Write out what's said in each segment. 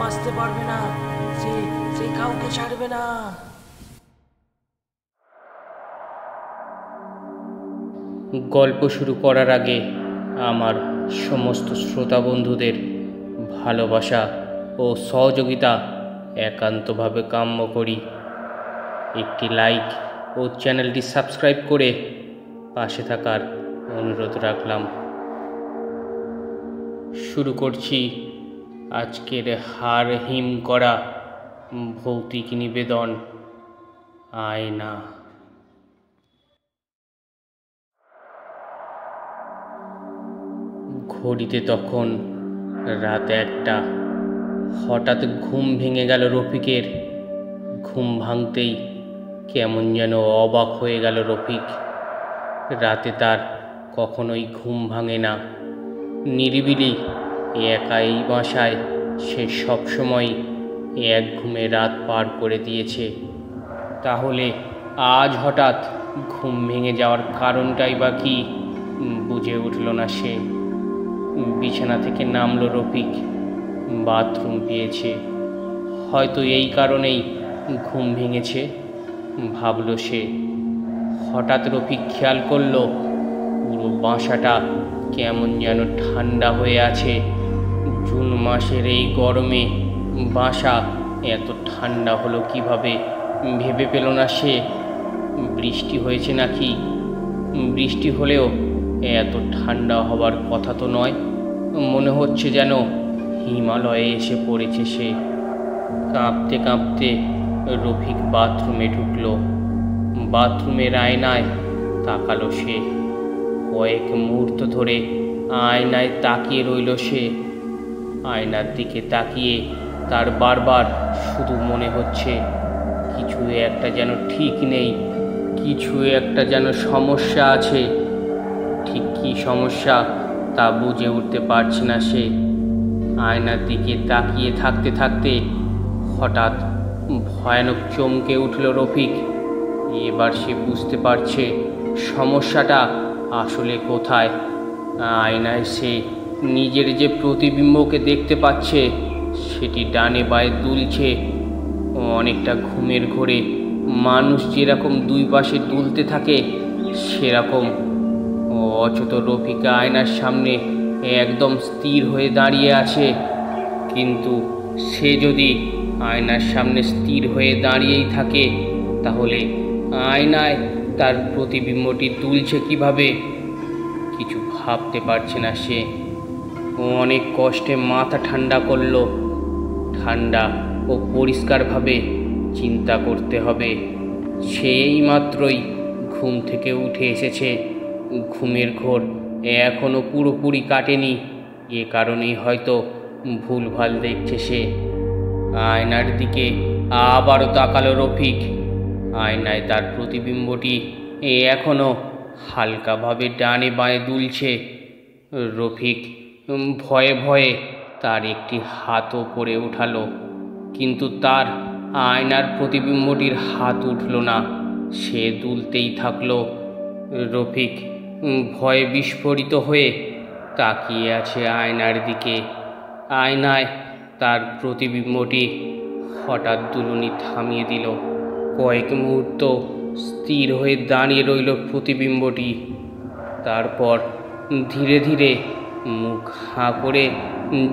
বাঁচতে পারবে না, সে সে কাউকে ছাড়বে না। গল্প শুরু করার আগে আমার সমস্ত শ্রোতা বন্ধুদের ভালোবাসা ও সহযোগিতা একান্তভাবে কাম্য করি। একটি লাইক ও চ্যানেলটি সাবস্ক্রাইব করে পাশে থাকার অনুরোধ রাখলাম। শুরু করছি আজকের হাড় হিম করা ভৌতিক নিবেদন, আয়না। ঘড়িতে তখন রাত 1টা। হঠাৎ ঘুম ভেঙে গেল রফিকের। ঘুম ভাঙতেই কেমন যেন অবাক হয়ে গেল রফিক। রাতে তার কখনোই ঘুম ভাঙে না। নিরিবিলি একা এই বাসায় সে সবসময় এক ঘুমে রাত পার করে দিয়েছে। তাহলে আজ হঠাৎ ঘুম ভেঙে যাওয়ার কারণটাই বা কি বুঝে উঠল না সে। বিছানা থেকে নামলো রফিক। বাথরুম পেয়েছে, হয়তো এই কারণেই ঘুম ভেঙেছে ভাবল সে। হঠাৎ রফিক খেয়াল করলো পুরো বাসাটা কেমন যেন ঠান্ডা হয়ে আছে। জুন মাসের এই গরমে বাসা এত ঠান্ডা হলো কিভাবে ভেবে পেল না সে। বৃষ্টি হয়েছে নাকি? বৃষ্টি হলেও এত ঠান্ডা হবার কথা তো নয়। মনে হচ্ছে যেন হিমালয়ে এসে পড়েছে সে। কাঁপতে কাঁপতে রফিক বাথরুমে ঢুকলো। বাথরুমের আয়নায় তাকালো সে। কয়েক মুহূর্ত ধরে আয়নায় তাকিয়ে রইল সে। আয়নার দিকে তাকিয়ে তার বারবার শুধু মনে হচ্ছে কিছু একটা যেন ঠিক নেই, কিছু একটা যেন সমস্যা আছে। ঠিক কী সমস্যা তা বুঝে উঠতে পারছে না সে। আয়নার দিকে তাকিয়ে থাকতে থাকতে হঠাৎ ভয়ানক চমকে উঠল রফিক। এবার সে বুঝতে পারছে সমস্যাটা আসলে কোথায়। আয়নায় সে নিজের যে প্রতিবিম্বকে দেখতে পাচ্ছে সেটি ডানে বায়ে দুলছে। অনেকটা ঘুমের ঘোরে মানুষ যেরকম দুই পাশে দুলতে থাকে সেরকম। অচেত রফিক আয়নার সামনে একদম স্থির হয়ে দাঁড়িয়ে আছে। কিন্তু সে যদি আয়নার সামনে স্থির হয়ে দাঁড়িয়েই থাকে তাহলে আয়নায় তার প্রতিবিম্বটি দুলছে কিভাবে? কিছু ভাবতে পারছে না সে। অনেক কষ্টে মাথা ঠান্ডা করলো। ঠান্ডা ও পরিষ্কারভাবে চিন্তা করতে হবে। সে এইমাত্রই ঘুম থেকে উঠে এসেছে। ঘুমের ঘোর এখনও পুরোপুরি কাটেনি। এ কারণেই হয়তো ভুলভাল দেখছে সে। আয়নার দিকে আবারও তাকালো রফিক। আয়নায় তার প্রতিবিম্বটি এখনও হালকাভাবে ডানে বাঁয়ে দুলছে। রফিক ভয়ে ভয়ে তার একটি হাত ওপরে উঠালো, কিন্তু তার আয়নার প্রতিবিম্বটির হাত উঠল না। সে দুলতেই থাকলো। রফিক ভয়ে বিস্ফোরিত হয়ে তাকিয়ে আছে আয়নার দিকে। আয়নায় তার প্রতিবিম্বটি হঠাৎ দুলুনি থামিয়ে দিল। কয়েক মুহূর্ত স্থির হয়ে দাঁড়িয়ে রইল প্রতিবিম্বটি। তারপর ধীরে ধীরে মুখ হাঁ করে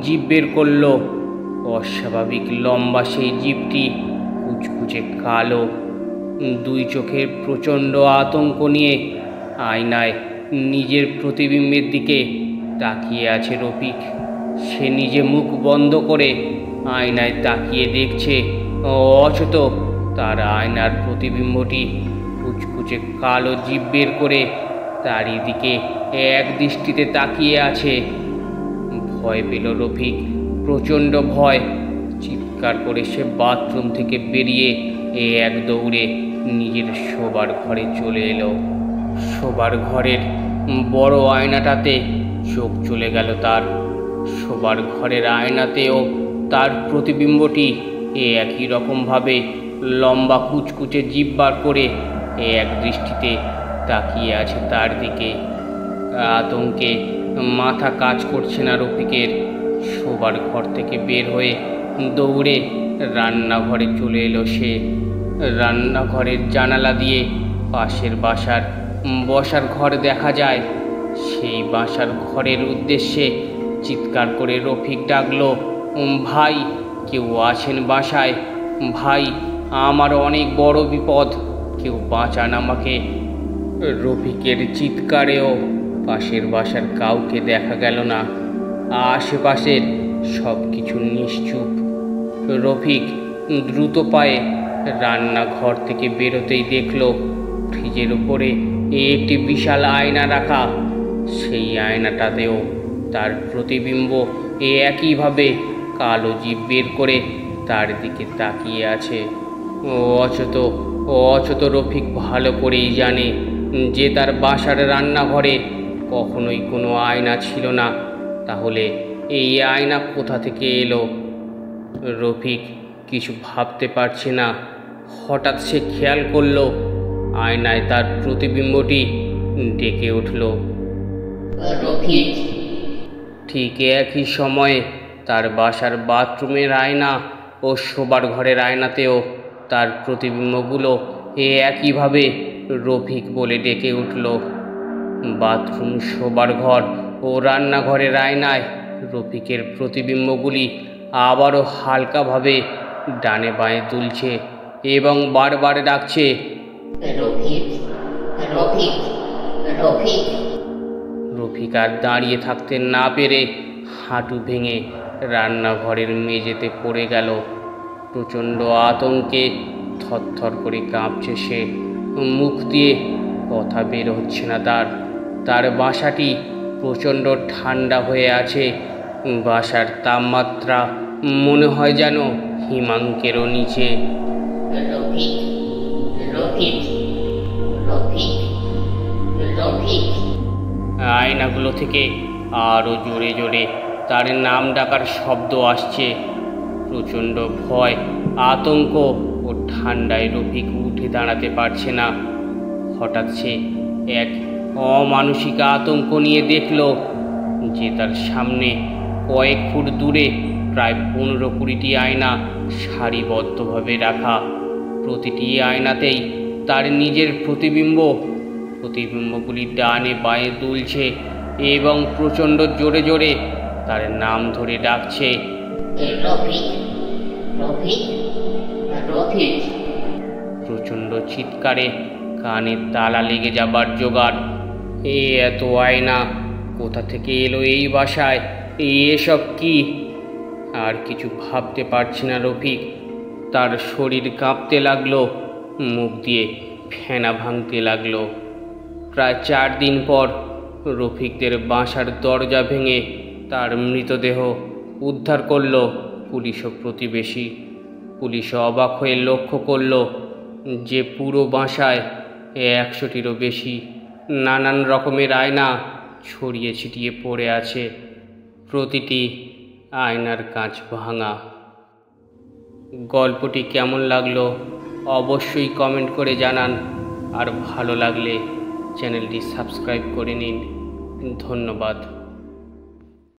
জিভ বের করল। অস্বাভাবিক লম্বা সেই জিভটি কুচকুচে কালো। দুই চোখের প্রচণ্ড আতঙ্ক নিয়ে আয়নায় নিজের প্রতিবিম্বের দিকে তাকিয়ে আছে রফিক। সে নিজে মুখ বন্ধ করে আয়নায় তাকিয়ে দেখছে অচেত তার আয়নার প্রতিবিম্বটি কুচকুচে কালো জিভ বের করে তারই দিকে এক দৃষ্টিতে তাকিয়ে আছে। ভয় পেল রফিক, প্রচণ্ড ভয়। চিৎকার করে সে বাথরুম থেকে বেরিয়ে এক দৌড়ে নিজের শোবার ঘরে চলে এলো। শোবার ঘরের বড় আয়নাটাতে চোখ চলে গেল তার। শোবার ঘরের আয়নাতেও তার প্রতিবিম্বটি একই রকমভাবে লম্বা কুচকুচে জিভ বার করে এক দৃষ্টিতে তাকিয়ে আছে তার দিকে। আতঙ্কে মাথা কাজ করছে না রফিকের। শোবার ঘর থেকে বের হয়ে দৌড়ে রান্নাঘরে চলে এলো সে। রান্নাঘরের জানালা দিয়ে পাশের বাসার বসার ঘর দেখা যায়। সেই বাসার ঘরের উদ্দেশ্যে চিৎকার করে রফিক ডাকলো, ভাই, কেউ আছেন বাসায়? ভাই, আমার অনেক বড় বিপদ, কেউ বাঁচান আমাকে। রফিকের চিৎকারেও পাশের বাসার কাউকে দেখা গেল না। আশেপাশের সব কিছু নিশ্চুপ। রফিক দ্রুত পায়ে রান্নাঘর থেকে বেরোতেই দেখল ফ্রিজের উপরে একটি বিশাল আয়না রাখা। সেই আয়নাটাতেও তার প্রতিবিম্ব একইভাবে কালো জিভ বের করে তার দিকে তাকিয়ে আছে। অচেত রফিক ভালো করেই জানে যে তার বাসার রান্নাঘরে কখনোই কোনো আয়না ছিল না। তাহলে এই আয়না কোথা থেকে এলো? রফিক কিছু ভাবতে পারছে না। হঠাৎ সে খেয়াল করল আয়নায় তার প্রতিবিম্বটি ডেকে উঠল, রফিক। ঠিক একই সময়ে তার বাসার বাথরুমের আয়না ও শোবার ঘরের আয়নাতেও তার প্রতিবিম্বগুলো একইভাবে রফিক বলে ডেকে উঠল। বাথরুম, শোবার ঘর ও রান্নাঘরের আয়নায় রফিকের প্রতিবিম্বগুলি আবারও হালকাভাবে ডানে বাঁয়ে দুলছে এবং বারবার ডাকছে, রফিক, রফিক, রফিক। রফিক আর দাঁড়িয়ে থাকতে না পেরে হাঁটু ভেঙে রান্নাঘরের মেঝেতে পড়ে গেল। প্রচণ্ড আতঙ্কে থরথর করে কাঁপছে সে। মুখ দিয়ে কথা বের হচ্ছে না তার বাসাটি প্রচণ্ড ঠান্ডা হয়ে আছে। বাসার তাপমাত্রা মনে হয় যেন হিমাঙ্কেরও নিচে। রফিক, রফিক, রফিক, রফিক। আয়নাগুলো থেকে আরও জোরে জোরে তার নাম ডাকার শব্দ আসছে। প্রচণ্ড ভয়, আতঙ্ক ও ঠান্ডায় রফিক উঠে দাঁড়াতে পারছে না। হঠাৎ সে এক অমানসিক আতঙ্ক নিয়ে দেখল যে তার সামনে কয়েক ফুট দূরে প্রায় 15-20টি আয়না সারিবদ্ধভাবে রাখা। প্রতিটি আয়নাতেই তার নিজের প্রতিবিম্বগুলি ডানে বাঁয়ে দুলছে এবং প্রচণ্ড জোরে জোরে তার নাম ধরে ডাকছে, রফিক, রফিক, রফিক। প্রচণ্ড চিৎকারে কানে তালা লেগে যাবার জোগাড়। এত আয়না কোথা থেকে এলো এই বাসায়? এসব কি? আর কিছু ভাবতে পারছে না রফিক। তার শরীর কাঁপতে লাগলো, মুখ দিয়ে ফেনা ভাঙতে লাগলো। প্রায় 4 দিন পর রফিকদের বাসার দরজা ভেঙে তার মৃতদেহ উদ্ধার করল পুলিশ ও প্রতিবেশী। পুলিশ অবাক হয়ে লক্ষ্য করল যে পুরো বাসায় 100টিরও বেশি নানান রকমের আয়না ছড়িয়ে ছিটিয়ে পড়ে আছে। প্রতিটি আয়নার কাঁচ ভাঙা। গল্পটি কেমন লাগলো অবশ্যই কমেন্ট করে জানান। আর ভালো লাগলে চ্যানেলটি সাবস্ক্রাইব করে নিন। ধন্যবাদ।